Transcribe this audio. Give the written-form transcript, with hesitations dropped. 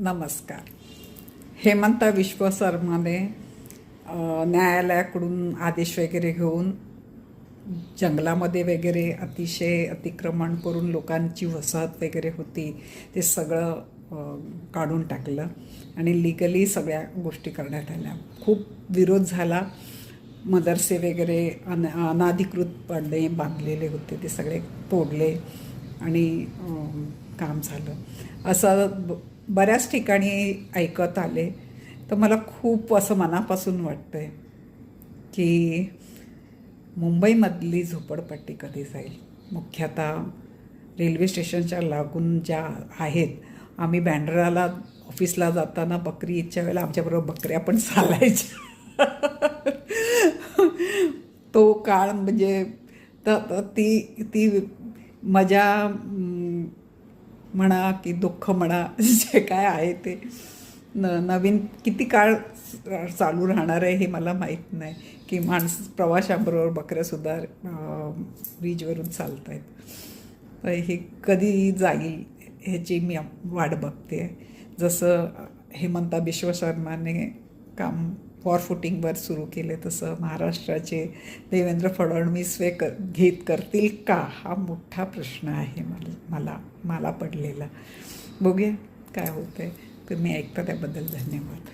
नमस्कार. हेमंता विश्व शर्माने न्यायालयाकडून आदेश वगैरे घेऊन जंगलामध्ये वगैरे अतिशय अतिक्रमण करून लोकांची वसाहत वगैरे होती ते सगळं काढून टाकलं आणि लिगली सगळ्या गोष्टी करण्यात आल्या. खूप विरोध झाला. मदरसे वगैरे अनाधिकृतपणे बांधलेले होते ते सगळे तोडले आणि काम झालं. असं बऱ्याच ठिकाणी ऐकत आले. तर मला खूप असं मनापासून वाटतं आहे की मुंबईमधली झोपडपट्टी कधी जाईल. मुख्यतः रेल्वे स्टेशनच्या लागून ज्या आहेत. आम्ही बँड्राला ऑफिसला जाताना बकरी ईदच्या वेळेला आमच्याबरोबर बकऱ्या पण चालायच्या. तो काळ म्हणजे तर ती ती मजा म्हणा की दुःख म्हणा जे काय आहे ते नवीन किती काळ चालू राहणार आहे हे मला माहीत नाही. की प्रवाशांबरोबर बकऱ्यासुद्धा ब्रिजवरून चालत आहेत. तर हे कधी जाईल ह्याची मी वाट बघते. जसं हेमंता बिश्व शर्माने काम फॉर फुटिंगवर सुरू केले तसं महाराष्ट्राचे देवेंद्र फडणवीस करतील का हा मोठा प्रश्न आहे मला पडलेला. बघूया काय होतं आहे. तुम्ही ऐकता त्याबद्दल धन्यवाद.